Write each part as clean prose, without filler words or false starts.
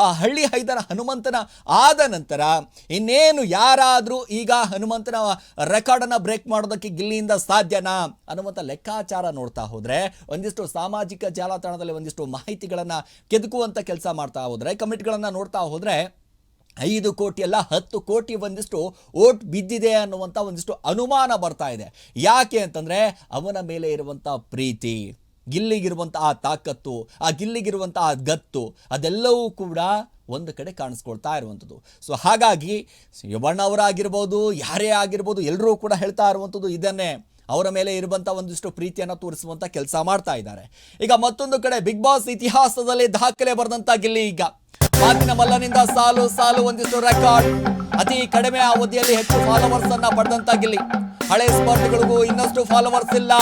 ಆ ಹಳ್ಳಿ ಹೈದರ ಹನುಮಂತನ ಆದ ನಂತರ ಇನ್ನೇನು ಯಾರಾದರೂ ಈಗ ಹನುಮಂತನ ರೆಕಾರ್ಡನ್ನು ಬ್ರೇಕ್ ಮಾಡೋದಕ್ಕೆ ಗಿಲ್ಲಿಯಿಂದ ಸಾಧ್ಯನಾ ಅನ್ನುವಂಥ ಲೆಕ್ಕಾಚಾರ ನೋಡ್ತಾ ಹೋದರೆ, ಒಂದಿಷ್ಟು ಸಾಮಾಜಿಕ ಜಾಲತಾಣದಲ್ಲಿ ಒಂದಿಷ್ಟು ಮಾಹಿತಿಗಳನ್ನು ಕೆದಕುವಂಥ ಕೆಲಸ ಮಾಡ್ತಾ ಹೋದರೆ, ಕಮೆಂಟ್ಗಳನ್ನು ನೋಡ್ತಾ ಹೋದರೆ 5 ಕೋಟಿ ಅಲ್ಲ 10 ಕೋಟಿ ಒಂದಿಷ್ಟು ಓಟ್ ಬಿದ್ದಿದೆ ಅನ್ನುವಂಥ ಒಂದಿಷ್ಟು ಅನುಮಾನ ಬರ್ತಾ ಇದೆ. ಯಾಕೆ ಅಂತಂದರೆ ಅವನ ಮೇಲೆ ಇರುವಂಥ ಪ್ರೀತಿ, ಗಿಲ್ಲಿಗಿರುವಂಥ ಆ ತಾಕತ್ತು, ಆ ಗಿಲ್ಲಿಗಿರುವಂಥ ಆ ಗತ್ತು, ಅದೆಲ್ಲವೂ ಕೂಡ ಒಂದು ಕಡೆ ಕಾಣಿಸ್ಕೊಳ್ತಾ ಇರುವಂಥದ್ದು. ಸೊ ಹಾಗಾಗಿ ಯವಣ್ಣ ಅವರಾಗಿರ್ಬೋದು, ಯಾರೇ ಆಗಿರ್ಬೋದು, ಎಲ್ಲರೂ ಕೂಡ ಹೇಳ್ತಾ ಇರುವಂಥದ್ದು ಇದನ್ನೇ, ಅವರ ಮೇಲೆ ಇರುವಂಥ ಒಂದಿಷ್ಟು ಪ್ರೀತಿಯನ್ನು ತೋರಿಸುವಂಥ ಕೆಲಸ ಮಾಡ್ತಾ ಇದ್ದಾರೆ. ಈಗ ಮತ್ತೊಂದು ಕಡೆ ಬಿಗ್ ಬಾಸ್ ಇತಿಹಾಸದಲ್ಲಿ ದಾಖಲೆ ಬರೆದಂಥ ಗಿಲ್ಲಿ ಈಗ ಮಾತಿನ ಮಲ್ಲನಿಂದ ಸಾಲು ಸಾಲು ಒಂದಿಷ್ಟು ರೆಕಾರ್ಡ್, ಅತಿ ಕಡಿಮೆ ಅವಧಿಯಲ್ಲಿ ಹೆಚ್ಚು ಫಾಲೋವರ್ಸ್ ಅನ್ನ ಪಡೆದಂತ ಗಿಲ್ಲಿ. ಹಳೆ ಸ್ಪರ್ಧಿಗಳಿಗೂ ಇನ್ನಷ್ಟು ಫಾಲೋವರ್ಸ್ ಇಲ್ಲ.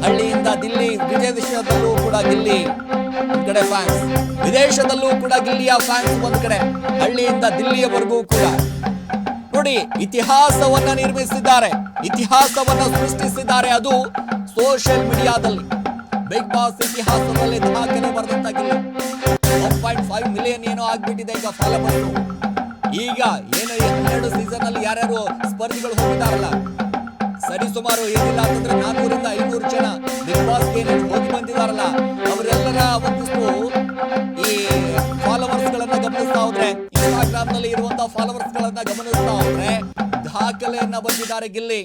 ಹಳ್ಳಿಯಿಂದ ದಿಲ್ಲಿ, ವಿದೇಶದಲ್ಲೂ ಕೂಡ ಗಿಲ್ಲಿ ಒಂದ್ ಕಡೆ ಫ್ಯಾನ್ಸ್, ವಿದೇಶದಲ್ಲೂ ಕೂಡ ಗಿಲ್ಲಿಯ ಫ್ಯಾನ್ಸ್ ಒಂದ್ ಕಡೆ, ಹಳ್ಳಿಯಿಂದ ದಿಲ್ಲಿಯವರೆಗೂ ಕೂಡ ನೋಡಿ ಇತಿಹಾಸವನ್ನ ನಿರ್ಮಿಸಿದ್ದಾರೆ, ಇತಿಹಾಸವನ್ನ ಸೃಷ್ಟಿಸಿದ್ದಾರೆ. ಅದು ಸೋಷಿಯಲ್ ಮೀಡಿಯಾದಲ್ಲಿ ಬಿಗ್ ಬಾಸ್ ಇತಿಹಾಸದಲ್ಲಿ ದಾಖಲೆ ಬರೆದಂತ ಗಿಲ್ಲಿ. 1.5 ಮಿಲಿಯನ್ ಏನೋ ಆಗ್ಬಿಟ್ಟಿದೆ ಈಗ ಫಾಲೋವರ್ಸ್. ಈಗ ಏನು 12 ಸೀಸನ್ ಅಲ್ಲಿ ಯಾರ್ಯಾರು ಸ್ಪರ್ಧಿಗಳು ಹೋಗಿದಾರಲ್ಲ, ಸರಿ ಸುಮಾರು ಏನಿಲ್ಲ ಅಂತಂದ್ರೆ 400 ರಿಂದ 500 ಜನ ಬಿಗ್ ಬಾಸ್ ಹೋಗಿ ಬಂದಿದಾರಲ್ಲ, ಅವರೆಲ್ಲರ ಒಂದಿಷ್ಟು ಈ ಫಾಲೋವರ್ಸ್ ಗಳನ್ನ ಗಮನಿಸ್ತಾ ಹೋದ್ರೆ, ಇನ್ಸ್ಟಾಗ್ರಾಮ್ ನಲ್ಲಿ ಇರುವಂತಹ ಫಾಲೋವರ್ಸ್ ಗಳನ್ನ ಗಮನಿಸ್ತಾ ಹೋದ್ರೆ ದಾಖಲೆಯನ್ನ ಬಂದಿದ್ದಾರೆ ಗಿಲ್ಲಿ.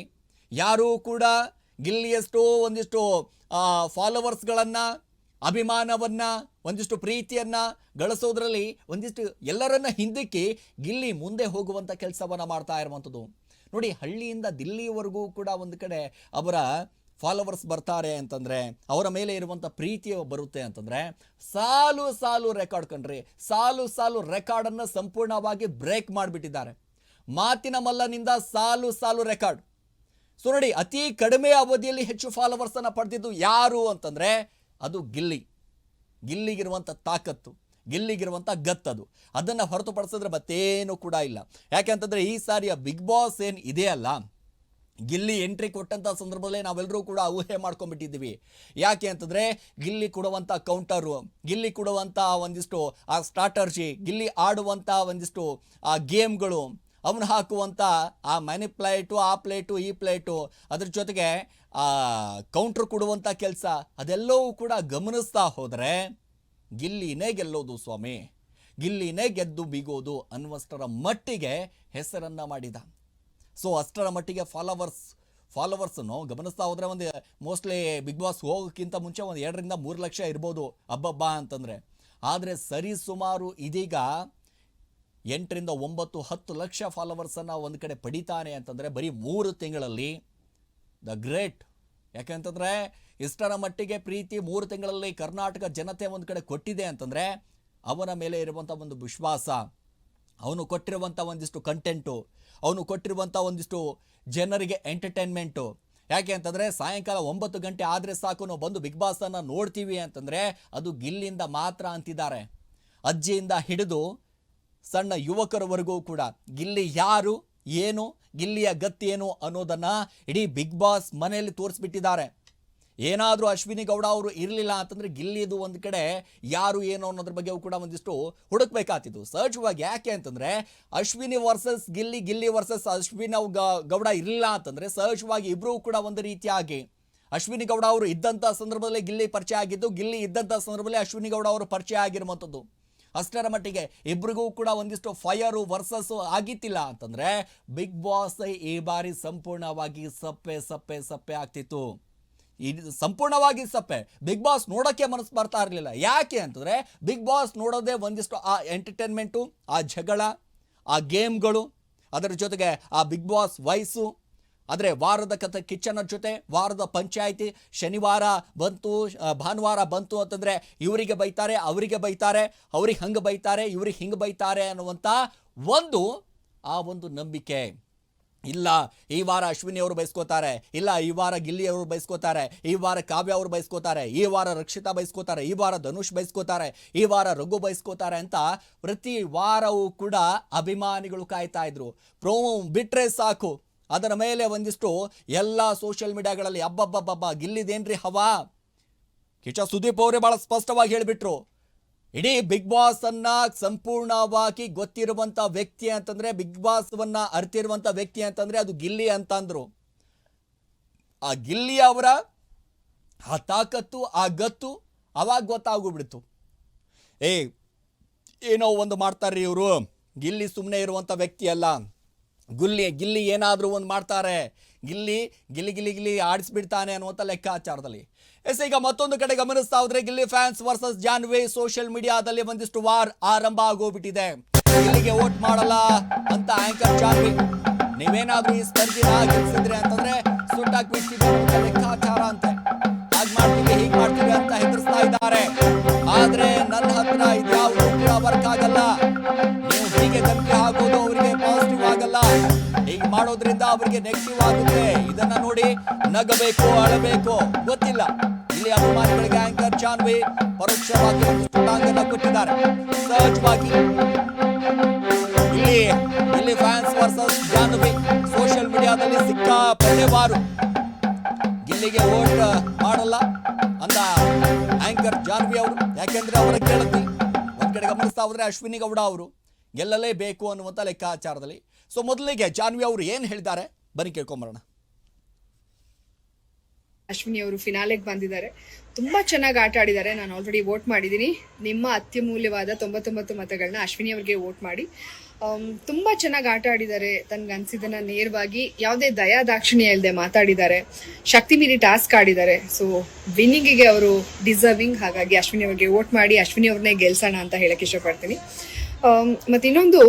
ಯಾರು ಕೂಡ ಗಿಲ್ಲಿಯಷ್ಟು ಒಂದಿಷ್ಟು ಫಾಲೋವರ್ಸ್ ಗಳನ್ನ, ಅಭಿಮಾನವನ್ನ, ಒಂದಿಷ್ಟು ಪ್ರೀತಿಯನ್ನ ಗಳಿಸೋದ್ರಲ್ಲಿ ಒಂದಿಷ್ಟು ಎಲ್ಲರನ್ನ ಹಿಂದಕ್ಕೆ ಗಿಲ್ಲಿ ಮುಂದೆ ಹೋಗುವಂತ ಕೆಲಸವನ್ನ ಮಾಡ್ತಾ ಇರುವಂಥದ್ದು ನೋಡಿ. ಹಳ್ಳಿಯಿಂದ ದಿಲ್ಲಿವರೆಗೂ ಕೂಡ ಒಂದು ಕಡೆ ಅವರ ಫಾಲೋವರ್ಸ್ ಬರ್ತಾರೆ ಅಂತಂದ್ರೆ, ಅವರ ಮೇಲೆ ಇರುವಂಥ ಪ್ರೀತಿ ಬರುತ್ತೆ ಅಂತಂದ್ರೆ, ಸಾಲು ಸಾಲು ರೆಕಾರ್ಡ್ ಕಣ್ರಿ, ಸಾಲು ಸಾಲು ರೆಕಾರ್ಡನ್ನು ಸಂಪೂರ್ಣವಾಗಿ ಬ್ರೇಕ್ ಮಾಡಿಬಿಟ್ಟಿದ್ದಾರೆ. ಮಾತಿನ ಮಲ್ಲನಿಂದ ಸಾಲು ಸಾಲು ರೆಕಾರ್ಡ್. ಸೊ ನೋಡಿ, ಅತಿ ಕಡಿಮೆ ಅವಧಿಯಲ್ಲಿ ಹೆಚ್ಚು ಫಾಲೋವರ್ಸ್ ಅನ್ನು ಪಡೆದಿದ್ದು ಯಾರು ಅಂತಂದ್ರೆ ಅದು ಗಿಲ್ಲಿ. ಗಿಲ್ಲಿಗಿರುವಂಥ ತಾಕತ್ತು, ಗಿಲ್ಲಿಗಿರುವಂಥ ಗತ್ತದು, ಅದನ್ನು ಹೊರತುಪಡಿಸಿದ್ರೆ ಮತ್ತೇನು ಕೂಡ ಇಲ್ಲ. ಯಾಕೆಂತಂದ್ರೆ ಈ ಸಾರಿಯ ಬಿಗ್ ಬಾಸ್ ಏನು ಇದೆಯಲ್ಲ, ಗಿಲ್ಲಿ ಎಂಟ್ರಿ ಕೊಟ್ಟಂಥ ಸಂದರ್ಭದಲ್ಲೇ ನಾವೆಲ್ಲರೂ ಕೂಡ ಊಹೆ ಮಾಡ್ಕೊಂಡ್ಬಿಟ್ಟಿದ್ದೀವಿ. ಯಾಕೆ ಅಂತಂದರೆ ಗಿಲ್ಲಿ ಕೊಡುವಂಥ ಕೌಂಟರು, ಗಿಲ್ಲಿ ಕೊಡುವಂಥ ಒಂದಿಷ್ಟು ಆ ಸ್ಟ್ರಾಟರ್ಜಿ, ಗಿಲ್ಲಿ ಆಡುವಂಥ ಒಂದಿಷ್ಟು ಆ ಗೇಮ್ಗಳು, ಅವನು ಹಾಕುವಂಥ ಆ ಮ್ಯಾನಿಪ್ಲೇಟು, ಆ ಪ್ಲೇಟು ಈ ಪ್ಲೇಟು, ಅದ್ರ ಜೊತೆಗೆ ಆ ಕೌಂಟ್ರ್ ಕೊಡುವಂಥ ಕೆಲಸ, ಅದೆಲ್ಲವೂ ಕೂಡ ಗಮನಿಸ್ತಾ ಹೋದರೆ ಗಿಲ್ಲಿನೇ ಗೆಲ್ಲೋದು ಸ್ವಾಮಿ, ಗಿಲ್ಲಿನೇ ಗೆದ್ದು ಬಿಗೋದು ಅನ್ನುವಷ್ಟರ ಮಟ್ಟಿಗೆ ಹೆಸರನ್ನು ಮಾಡಿದ. ಸೊ ಅಷ್ಟರ ಮಟ್ಟಿಗೆ ಫಾಲೋವರ್ಸನ್ನು ಗಮನಿಸ್ತಾ ಹೋದರೆ ಒಂದು ಮೋಸ್ಟ್ಲಿ ಬಿಗ್ ಬಾಸ್ ಹೋಗೋಕ್ಕಿಂತ ಮುಂಚೆ ಒಂದು 2 ರಿಂದ 3 ಲಕ್ಷ ಇರ್ಬೋದು ಹಬ್ಬಬ್ಬ ಅಂತಂದರೆ. ಆದರೆ ಸರಿ ಸುಮಾರು ಇದೀಗ 8 ರಿಂದ 9, 10 ಲಕ್ಷ ಫಾಲೋವರ್ಸನ್ನು ಒಂದು ಕಡೆ ಪಡಿತಾನೆ ಅಂತಂದರೆ ಬರೀ 3 ತಿಂಗಳಲ್ಲಿ ದ ಗ್ರೇಟ್. ಯಾಕೆಂತಂದರೆ ಇಷ್ಟರ ಮಟ್ಟಿಗೆ ಪ್ರೀತಿ 3 ತಿಂಗಳಲ್ಲಿ ಕರ್ನಾಟಕ ಜನತೆ ಒಂದು ಕಡೆ ಕೊಟ್ಟಿದೆ ಅಂತಂದರೆ ಅವನ ಮೇಲೆ ಇರುವಂಥ ಒಂದು ವಿಶ್ವಾಸ, ಅವನು ಕೊಟ್ಟಿರುವಂಥ ಒಂದಿಷ್ಟು ಕಂಟೆಂಟು, ಅವನು ಕೊಟ್ಟಿರುವಂಥ ಒಂದಿಷ್ಟು ಜನರಿಗೆ ಎಂಟರ್ಟೈನ್ಮೆಂಟು. ಯಾಕೆ ಅಂತಂದರೆ ಸಾಯಂಕಾಲ 9 ಗಂಟೆ ಆದರೆ ಸಾಕು ನಾವು ಬಂದು ಬಿಗ್ ಬಾಸನ್ನು ನೋಡ್ತೀವಿ ಅಂತಂದರೆ ಅದು ಗಿಲ್ಲಿಂದ ಮಾತ್ರ ಅಂತಿದ್ದಾರೆ. ಅಜ್ಜಿಯಿಂದ ಹಿಡಿದು ಸಣ್ಣ ಯುವಕರವರೆಗೂ ಕೂಡ ಗಿಲ್ಲಿ ಯಾರು, ಏನು, ಗಿಲ್ಲಿಯ ಗತ್ತೇನು ಅನ್ನೋದನ್ನು ಇಡೀ ಬಿಗ್ ಬಾಸ್ ಮನೆಯಲ್ಲಿ ತೋರಿಸ್ಬಿಟ್ಟಿದ್ದಾರೆ. ಏನಾದರೂ ಅಶ್ವಿನಿ ಗೌಡ ಅವರು ಇರಲಿಲ್ಲ ಅಂತಂದರೆ ಗಿಲ್ಲಿದು ಒಂದು ಕಡೆ ಯಾರು ಏನು ಅನ್ನೋದ್ರ ಬಗ್ಗೆ ಕೂಡ ಒಂದಿಷ್ಟು ಹುಡುಕ್ಬೇಕಾಗ್ತಿತ್ತು ಸಹಜವಾಗಿ. ಯಾಕೆ ಅಂತಂದರೆ ಅಶ್ವಿನಿ ವರ್ಸಸ್ ಗಿಲ್ಲಿ, ಗಿಲ್ಲಿ ವರ್ಸಸ್ ಅಶ್ವಿನಿ ಗೌಡ ಇರಲಿಲ್ಲ ಅಂತಂದರೆ ಸಹಜವಾಗಿ ಇಬ್ಬರೂ ಕೂಡ ಒಂದು ರೀತಿಯಾಗಿ, ಅಶ್ವಿನಿ ಗೌಡ ಅವರು ಇದ್ದಂಥ ಸಂದರ್ಭದಲ್ಲಿ ಗಿಲ್ಲಿ ಪರಿಚಯ ಆಗಿದ್ದು, ಗಿಲ್ಲಿ ಇದ್ದಂಥ ಸಂದರ್ಭದಲ್ಲಿ ಅಶ್ವಿನಿ ಗೌಡ ಅವರು ಪರಿಚಯ ಆಗಿರುವಂಥದ್ದು. ಅಷ್ಟರ ಮಟ್ಟಿಗೆ ಇಬ್ಬರಿಗೂ ಕೂಡ ಒಂದಿಷ್ಟು ಫೈರು ವರ್ಸಸ್ ಆಗಿತ್ತಿಲ್ಲ ಅಂತಂದರೆ ಬಿಗ್ ಬಾಸ್ ಈ ಬಾರಿ ಸಂಪೂರ್ಣವಾಗಿ ಸಪ್ಪೆ ಆಗ್ತಿತ್ತು. ಇದು ಸಂಪೂರ್ಣವಾಗಿ ಸಪ್ಪೆ. ಬಿಗ್ ಬಾಸ್ ನೋಡೋಕ್ಕೆ ಮನಸ್ಸು ಬರ್ತಾ ಇರಲಿಲ್ಲ. ಯಾಕೆ ಅಂತಂದರೆ ಬಿಗ್ ಬಾಸ್ ನೋಡೋದೇ ಒಂದಿಷ್ಟು ಆ ಎಂಟರ್ಟೈನ್ಮೆಂಟು, ಆ ಜಗಳ, ಆ ಗೇಮ್ಗಳು, ಅದರ ಜೊತೆಗೆ ಆ ಬಿಗ್ ಬಾಸ್ ವಾಯ್ಸು, ಆದರೆ ವಾರದ ಕಥೆ ಕಿಚನ್ ಜೊತೆ, ವಾರದ ಪಂಚಾಯಿತಿ, ಶನಿವಾರ ಬಂತು ಭಾನುವಾರ ಬಂತು ಅಂತಂದರೆ ಇವರಿಗೆ ಬೈತಾರೆ, ಅವರಿಗೆ ಬೈತಾರೆ, ಅವ್ರಿಗೆ ಹಂಗೆ ಬೈತಾರೆ, ಇವ್ರಿಗೆ ಹಿಂಗೆ ಬೈತಾರೆ ಅನ್ನುವಂಥ ಒಂದು ನಂಬಿಕೆ ಇಲ್ಲ. ಈ ವಾರ ಅಶ್ವಿನಿ ಅವರು ಬಯಸ್ಕೋತಾರೆ, ಇಲ್ಲ ಈ ವಾರ ಗಿಲ್ಲಿ ಅವರು ಬಯಸ್ಕೋತಾರೆ, ಈ ವಾರ ಕಾವ್ಯ ಅವರು ಬಯಸ್ಕೋತಾರೆ, ಈ ವಾರ ರಕ್ಷಿತಾ ಬಯಸ್ಕೋತಾರೆ, ಈ ವಾರ ಧನುಷ್ ಬಯಸ್ಕೋತಾರೆ, ಈ ವಾರ ರಘು ಬಯಸ್ಕೋತಾರೆ ಅಂತ ಪ್ರತಿ ವಾರವೂ ಕೂಡ ಅಭಿಮಾನಿಗಳು ಕಾಯ್ತಾ ಇದ್ರು. ಪ್ರೋಮೋ ಬಿಟ್ರೆ ಸಾಕು ಅದರ ಮೇಲೆ ಒಂದಿಷ್ಟು ಎಲ್ಲ ಸೋಷಿಯಲ್ ಮೀಡಿಯಾಗಳಲ್ಲಿ ಅಬ್ಬಬ್ಬಬ್ಬ ಗಿಲ್ಲಿದೇನ್ರಿ ಹವಾ. ಕಿಚ್ಚ ಸುದೀಪ್ ಅವರೇ ಭಾಳ ಸ್ಪಷ್ಟವಾಗಿ ಹೇಳಿಬಿಟ್ರು, ಇಡೀ ಬಿಗ್ ಬಾಸ್ ಅನ್ನ ಸಂಪೂರ್ಣವಾಗಿ ಗೊತ್ತಿರುವಂತ ವ್ಯಕ್ತಿ ಅಂತಂದ್ರೆ, ಬಿಗ್ ಬಾಸ್ ವನ್ನ ಅರಿತಿರುವಂತ ವ್ಯಕ್ತಿ ಅಂತಂದ್ರೆ ಅದು ಗಿಲ್ಲಿ ಅಂತಂದ್ರು. ಆ ಗಿಲ್ಲಿ ಅವರ ಆ ತಾಕತ್ತು, ಆ ಗತ್ತು ಅವಾಗ ಗೊತ್ತಾಗೋಗ್ಬಿಡ್ತು. ಏ ಏನೋ ಒಂದು ಮಾಡ್ತಾರ್ರಿ ಇವರು, ಗಿಲ್ಲಿ ಸುಮ್ಮನೆ ಇರುವಂಥ ವ್ಯಕ್ತಿ ಅಲ್ಲ, ಗಿಲ್ಲಿ ಏನಾದರೂ ಒಂದು ಮಾಡ್ತಾರೆ, ಗಿಲ್ಲಿ ಗಿಲ್ಲಿ ಗಿಲ್ಲಿ ಗಿಲ್ಲಿ ಆಡಿಸ್ಬಿಡ್ತಾನೆ ಅನ್ನುವಂಥ ಲೆಕ್ಕಾಚಾರದಲ್ಲಿ. ಈಗ ಮತ್ತೊಂದು ಕಡೆ ಗಮನಿಸ್ತಾ ಹೋದ್ರೆ Gilli fans versus Janhvi social ಮೀಡಿಯಾದಲ್ಲಿ ಒಂದಿಷ್ಟು ವಾರ್ ಆರಂಭ ಆಗೋಗ್ಬಿಟ್ಟಿದೆ. ಗಿಲ್ಲಿಗೆ ವೋಟ್ ಮಾಡಲ್ಲ ಅಂತ ಆಂಕರ್ ಜಾನ್ವಿ, ನೀವೇನಾದ್ರೂ ಈ ಸ್ಪರ್ಧೆನ ಗೆಲ್ಸಿದ್ರೆ ಅಂತಂದ್ರೆ ಸುಟ್ಟಾಕ್ ಬಿಡ್ತೀವಿ ಅಂತ ಲೆಕ್ಕಾಚಾರ ಅಂತೆ. ಹಾಗೆ ಮಾಡ್ತೀವಿ, ಹೀಗೆ ಮಾಡ್ತೀವಿ ಅಂತ ಹೆದರ್ಸ್ತಾ ಇದ್ದಾರೆ. ಆದ್ರೆ ನನ್ನ ಹತ್ರ ಇದ್ಯಾವುದು ಕೂಡ ವರ್ಕ್ ಆಗಲ್ಲ. ನೀವು ಹೀಗೆ ಧಮಕಿ ಹಾಕೋದು ಅವರಿಗೆ ಪಾಸಿಟಿವ್ ಆಗಲ್ಲ, ಹೀಗೆ ಮಾಡೋದ್ರಿಂದ ಅವರಿಗೆ ನೆಗೆಟಿವ್ ಆಗುತ್ತೆ. ಇದನ್ನ ನೋಡಿ ನಗಬೇಕು, ಅಳಬೇಕು ಗೊತ್ತಿಲ್ಲ. ಇಲ್ಲಿ ಅಭಿಮಾನಿಗಳಿಗೆ ಆಂಕರ್ ಜಾನ್ವಿ ಪರೋಕ್ಷವಾಗಿ ಟಾಂಗನ್ನ ಕೊಟ್ಟಿದ್ದಾರೆ. ಸಹಜವಾಗಿ ಇಲ್ಲಿ ಫ್ಯಾನ್ಸ್ ವರ್ಸಸ್ ಜಾನ್ವಿ ಸೋಷಿಯಲ್ ಮೀಡಿಯಾದಲ್ಲಿ ಸಿಕ್ಕಾಪಟ್ಟೆ ವಾರು. ಗಿಲ್ಲಿಗೆ ವೋಟ್ ಮಾಡಲ್ಲ ಅಂತ ಆಂಕರ್ ಜಾನ್ವಿ ಅವರು, ಯಾಕೆಂದ್ರೆ ಅವರ ಕೇಳತಿ ಒಂದ್ ಕಡೆ ಗಮನಿಸ್ತಾ ಹೋದ್ರೆ ಅಶ್ವಿನಿ ಗೌಡ ಅವರು ಗೆಲ್ಲಲೇಬೇಕು ಅನ್ನುವಂಥ ಲೆಕ್ಕಾಚಾರದಲ್ಲಿ. ಸೊ ಮೊದಲಿಗೆ ಜಾನ್ವಿ ಅವರು ಏನು ಹೇಳಿದ್ದಾರೆ ಬನ್ನಿ ಕೇಳ್ಕೊಂಬರೋಣ. ಅಶ್ವಿನಿ ಅವರು ಫಿನಾಲೆಗೆ ಬಂದಿದ್ದಾರೆ. ತುಂಬಾ ಚೆನ್ನಾಗಿ ಆಟ ಆಡಿದ್ದಾರೆ. ನಾನು ಆಲ್ರೆಡಿ ವೋಟ್ ಮಾಡಿದ್ದೀನಿ. ನಿಮ್ಮ ಅತ್ಯಮೂಲ್ಯವಾದ 99 ಮತಗಳನ್ನ ಅಶ್ವಿನಿ ಅವರಿಗೆ ವೋಟ್ ಮಾಡಿ. ತುಂಬಾ ಚೆನ್ನಾಗಿ ಆಟ ಆಡಿದ್ದಾರೆ. ತನ್ಗೆ ಅನ್ಸಿದ್ದನ್ನ ನೇರವಾಗಿ ಯಾವುದೇ ದಯಾ ದಾಕ್ಷಿಣ್ಯ ಇಲ್ಲದೆ ಮಾತಾಡಿದ್ದಾರೆ. ಶಕ್ತಿ ಮೀರಿ ಟಾಸ್ಕ್ ಆಡಿದ್ದಾರೆ. ಸೊ ವಿನ್ನಿಂಗಿಗೆ ಅವರು ಡಿಸರ್ವಿಂಗ್. ಹಾಗಾಗಿ ಅಶ್ವಿನಿ ಅವರಿಗೆ ವೋಟ್ ಮಾಡಿ ಅಶ್ವಿನಿ ಅವ್ರನ್ನೇ ಗೆಲ್ಸೋಣ ಅಂತ ಹೇಳಕ್ ಇಷ್ಟಪಡ್ತೀನಿ. ಮತ್ತೆ ಇನ್ನೊಂದು,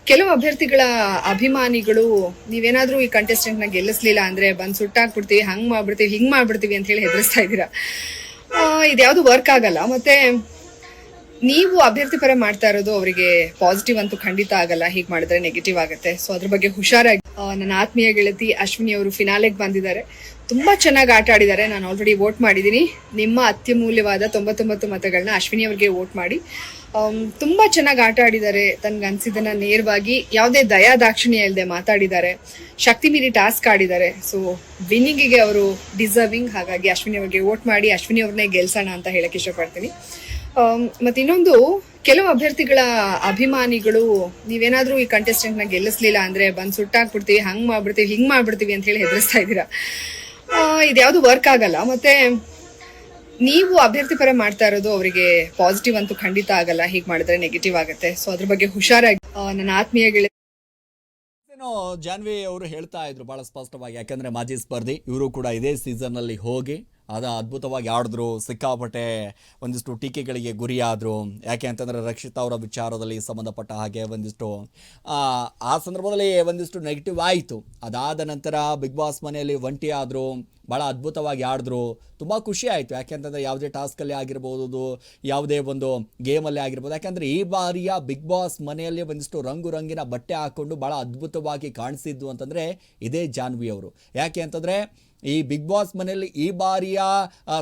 ಕೆಲವು ಅಭ್ಯರ್ಥಿಗಳ ಅಭಿಮಾನಿಗಳು ನೀವೇನಾದ್ರೂ ಈ ಕಂಟೆಸ್ಟೆಂಟ್ ನ ಗೆಲ್ಲಿಸ್ಲಿಲ್ಲ ಅಂದ್ರೆ ಬಂದ್ ಸುಟ್ಟಾಕ್ಬಿಡ್ತೀವಿ, ಹಂಗ್ ಮಾಡ್ಬಿಡ್ತೀವಿ, ಹಿಂಗ್ ಮಾಡ್ಬಿಡ್ತೀವಿ ಅಂತ ಹೇಳಿ ಹೆದರ್ಸ್ತಾ ಇದ್ದೀರಾ. ಇದ್ಯಾವುದು ವರ್ಕ್ ಆಗಲ್ಲ. ಮತ್ತೆ ನೀವು ಅಭ್ಯರ್ಥಿ ಪರ ಮಾಡ್ತಾ ಇರೋದು ಅವರಿಗೆ ಪಾಸಿಟಿವ್ ಅಂತೂ ಖಂಡಿತ ಆಗಲ್ಲ. ಹೀಗೆ ಮಾಡಿದ್ರೆ ನೆಗೆಟಿವ್ ಆಗುತ್ತೆ. ಸೊ ಅದ್ರ ಬಗ್ಗೆ ಹುಷಾರಾಗಿ. ನನ್ನ ಆತ್ಮೀಯ ಗೆಳತಿ ಅಶ್ವಿನಿ ಅವರು ಫಿನಾಲೆಗೆ ಬಂದಿದ್ದಾರೆ. ತುಂಬಾ ಚೆನ್ನಾಗಿ ಆಟ ಆಡಿದ್ದಾರೆ. ನಾನು ಆಲ್ರೆಡಿ ವೋಟ್ ಮಾಡಿದ್ದೀನಿ. ನಿಮ್ಮ ಅತ್ಯಮೂಲ್ಯವಾದ 99 ಮತಗಳನ್ನ ಅಶ್ವಿನಿ ಅವರಿಗೆ ವೋಟ್ ಮಾಡಿ. ತುಂಬಾ ಚೆನ್ನಾಗಿ ಆಟ ಆಡಿದ್ದಾರೆ. ತನ್ಗೆ ಅನ್ಸಿದ್ದನ್ನ ನೇರವಾಗಿ ಯಾವುದೇ ದಯಾ ದಾಕ್ಷಿಣ್ಯ ಇಲ್ಲದೆ ಮಾತಾಡಿದ್ದಾರೆ. ಶಕ್ತಿ ಮೀರಿ ಟಾಸ್ಕ್ ಆಡಿದ್ದಾರೆ. ಸೊ ವಿನ್ನಿಂಗಿಗೆ ಅವರು ಡಿಸರ್ವಿಂಗ್. ಹಾಗಾಗಿ ಅಶ್ವಿನಿ ಅವರಿಗೆ ವೋಟ್ ಮಾಡಿ ಅಶ್ವಿನಿ ಅವ್ರನ್ನೇ ಗೆಲ್ಸೋಣ ಅಂತ ಹೇಳಕ್ ಇಷ್ಟಪಡ್ತೀನಿ. ಮತ್ತೆ ಇನ್ನೊಂದು, ಕೆಲವು ಅಭ್ಯರ್ಥಿಗಳ ಅಭಿಮಾನಿಗಳು ನೀವೇನಾದ್ರೂ ಈ ಕಂಟೆಸ್ಟೆಂಟ್ ನ ಗೆಲ್ಲಿಸ್ಲಿಲ್ಲ ಅಂದ್ರೆ ಬಂದ್ ಸುಟ್ಟಾಕ್ಬಿಡ್ತೀವಿ, ಹಂಗ್ ಮಾಡ್ಬಿಡ್ತೀವಿ, ಹಿಂಗ್ ಮಾಡ್ಬಿಡ್ತೀವಿ ಅಂತ ಹೇಳಿ ಹೆದರ್ಸ್ತಾ ಇದ್ದೀರಾ. ಇದ್ಯಾವುದು ವರ್ಕ್ ಆಗಲ್ಲ. ಮತ್ತೆ ನೀವು ಅಭ್ಯರ್ಥಿ ಪರ ಮಾಡ್ತಾ ಇರೋದು ಅವರಿಗೆ ಪಾಸಿಟಿವ್ ಅಂತೂ ಖಂಡಿತ ಆಗಲ್ಲ. ಹೀಗೆ ಮಾಡಿದ್ರೆ ನೆಗೆಟಿವ್ ಆಗುತ್ತೆ. ಸೊ ಅದ್ರ ಬಗ್ಗೆ ಹುಷಾರಾಗಿ. ನನ್ನ ಆತ್ಮೀಯ ಗೆಳತಿ ಜಾನ್ವಿ ಅವರು ಹೇಳ್ತಾ ಇದ್ರು ಬಹಳ ಸ್ಪಷ್ಟವಾಗಿ, ಯಾಕಂದ್ರೆ ಮಾಜಿ ಸ್ಪರ್ಧಿ ಇವರು ಕೂಡ ಇದೇ ಸೀಸನ್ ಅಲ್ಲಿ ಹೋಗಿ ಅದ್ಭುತವಾಗಿ ಆಡಿದ್ರು. ಸಿಕ್ಕಾಪಟ್ಟೆ ಒಂದಿಷ್ಟು ಟೀಕೆಗಳಿಗೆ ಗುರಿಯಾದರು. ಯಾಕೆ ಅಂತಂದರೆ ರಕ್ಷಿತಾ ಅವರ ವಿಚಾರದಲ್ಲಿ ಸಂಬಂಧಪಟ್ಟ ಹಾಗೆ ಒಂದಿಷ್ಟು ಆ ಸಂದರ್ಭದಲ್ಲಿ ಒಂದಿಷ್ಟು ನೆಗೆಟಿವ್ ಆಯಿತು. ಅದಾದ ನಂತರ ಬಿಗ್ ಬಾಸ್ ಮನೆಯಲ್ಲಿ ಒಂಟಿ ಆದರು, ಭಾಳ ಅದ್ಭುತವಾಗಿ ಆಡಿದ್ರು. ತುಂಬ ಖುಷಿ ಆಯಿತು. ಯಾಕೆಂತಂದರೆ ಯಾವುದೇ ಟಾಸ್ಕಲ್ಲಿ ಆಗಿರ್ಬೋದು, ಯಾವುದೇ ಒಂದು ಗೇಮಲ್ಲಿ ಆಗಿರ್ಬೋದು. ಯಾಕೆಂದರೆ ಈ ಬಾರಿಯ ಬಿಗ್ ಬಾಸ್ ಮನೆಯಲ್ಲಿ ಒಂದಿಷ್ಟು ರಂಗಿನ ಬಟ್ಟೆ ಹಾಕ್ಕೊಂಡು ಭಾಳ ಅದ್ಭುತವಾಗಿ ಕಾಣಿಸಿದ್ದು ಅಂತಂದರೆ ಇದೇ ಜಾನ್ವಿ ಅವರು. ಯಾಕೆ ಅಂತಂದರೆ ಈ ಬಿಗ್ ಬಾಸ್ ಮನೆಯಲ್ಲಿ ಈ ಬಾರಿಯ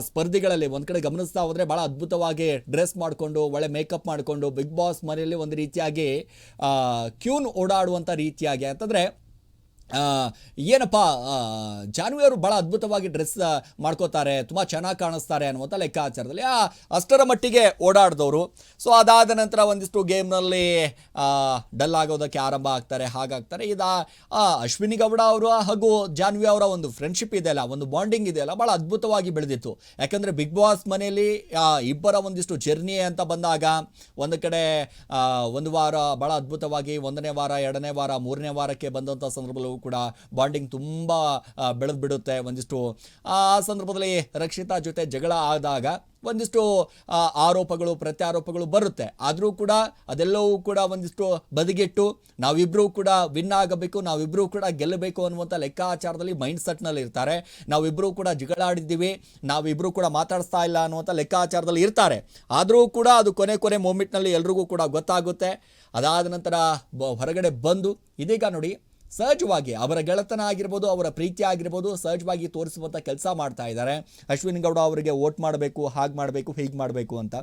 ಸ್ಪರ್ಧಿಗಳಲ್ಲಿ ಒಂದು ಕಡೆ ಗಮನಿಸ್ತಾ ಹೋದರೆ ಭಾಳ ಅದ್ಭುತವಾಗಿ ಡ್ರೆಸ್ ಮಾಡಿಕೊಂಡು, ಒಳ್ಳೆ ಮೇಕಪ್ ಮಾಡಿಕೊಂಡು ಬಿಗ್ ಬಾಸ್ ಮನೆಯಲ್ಲಿ ಒಂದು ರೀತಿಯಾಗಿ ಕ್ಯೂನ್ ಓಡಾಡುವಂಥ ರೀತಿಯಾಗಿ ಅಂತಂದರೆ ಏನಪ್ಪ ಜಾನ್ವಿ ಅವರು ಭಾಳ ಅದ್ಭುತವಾಗಿ ಡ್ರೆಸ್ ಮಾಡ್ಕೋತಾರೆ, ತುಂಬ ಚೆನ್ನಾಗಿ ಕಾಣಿಸ್ತಾರೆ ಅನ್ನುವಂಥ ಲೆಕ್ಕಾಚಾರದಲ್ಲಿ ಅಷ್ಟರ ಮಟ್ಟಿಗೆ ಓಡಾಡಿದವರು. ಸೊ ಅದಾದ ನಂತರ ಒಂದಿಷ್ಟು ಗೇಮ್ನಲ್ಲಿ ಡಲ್ ಆಗೋದಕ್ಕೆ ಆರಂಭ ಆಗ್ತಾರೆ, ಹಾಗಾಗ್ತಾರೆ. ಅಶ್ವಿನಿ ಗೌಡ ಅವರು ಹಾಗೂ ಜಾನ್ವಿ ಅವರ ಒಂದು ಫ್ರೆಂಡ್ಶಿಪ್ ಇದೆಯಲ್ಲ, ಒಂದು ಬಾಂಡಿಂಗ್ ಇದೆಯಲ್ಲ, ಭಾಳ ಅದ್ಭುತವಾಗಿ ಬೆಳೆದಿತ್ತು. ಯಾಕಂದರೆ ಬಿಗ್ ಬಾಸ್ ಮನೆಯಲ್ಲಿ ಇಬ್ಬರ ಒಂದಿಷ್ಟು ಜರ್ನಿ ಅಂತ ಬಂದಾಗ ಒಂದು ಕಡೆ ಒಂದು ವಾರ ಭಾಳ ಅದ್ಭುತವಾಗಿ, 1ನೇ ವಾರ, 2ನೇ ವಾರ, 3ನೇ ವಾರಕ್ಕೆ ಬಂದಂಥ ಸಂದರ್ಭದಲ್ಲೂ ಕೂಡ ಬಾಂಡಿಂಗ್ ತುಂಬ ಬೆಳೆದು ಬಿಡುತ್ತೆ. ಒಂದಿಷ್ಟು ಆ ಸಂದರ್ಭದಲ್ಲಿ ರಕ್ಷಿತಾ ಜೊತೆ ಜಗಳ ಆದಾಗ ಒಂದಿಷ್ಟು ಆರೋಪಗಳು ಪ್ರತ್ಯಾರೋಪಗಳು ಬರುತ್ತೆ. ಆದರೂ ಕೂಡ ಅದೆಲ್ಲವೂ ಕೂಡ ಒಂದಿಷ್ಟು ಬದಿಗಿಟ್ಟು ನಾವಿಬ್ಬರೂ ಕೂಡ ವಿನ್ ಆಗಬೇಕು, ನಾವಿಬ್ಬರೂ ಕೂಡ ಗೆಲ್ಲಬೇಕು ಅನ್ನುವಂಥ ಲೆಕ್ಕಾಚಾರದಲ್ಲಿ ಮೈಂಡ್ ಸೆಟ್ನಲ್ಲಿ ಇರ್ತಾರೆ. ನಾವಿಬ್ಬರೂ ಕೂಡ ಜಗಳಾಡಿದ್ದೀವಿ, ನಾವಿಬ್ಬರೂ ಕೂಡ ಮಾತಾಡಿಸ್ತಾ ಇಲ್ಲ ಅನ್ನುವಂಥ ಲೆಕ್ಕಾಚಾರದಲ್ಲಿ ಇರ್ತಾರೆ. ಆದರೂ ಕೂಡ ಅದು ಕೊನೆ ಮೂಮೆಂಟ್ನಲ್ಲಿ ಎಲ್ರಿಗೂ ಕೂಡ ಗೊತ್ತಾಗುತ್ತೆ. ಅದಾದ ನಂತರ ಹೊರಗಡೆ ಬಂದು ಇದೀಗ ನೋಡಿ ಸಹಜವಾಗಿ ಅವರ ಗೆಳೆತನ ಆಗಿರ್ಬೋದು, ಅವರ ಪ್ರೀತಿ ಆಗಿರ್ಬೋದು, ಸಹಜವಾಗಿ ತೋರಿಸುವಂಥ ಕೆಲಸ ಮಾಡ್ತಾ ಇದ್ದಾರೆ. ಅಶ್ವಿನಿ ಗೌಡ ಅವರಿಗೆ ವೋಟ್ ಮಾಡಬೇಕು, ಹಾಗೆ ಮಾಡಬೇಕು, ಹೀಗೆ ಮಾಡಬೇಕು ಅಂತ.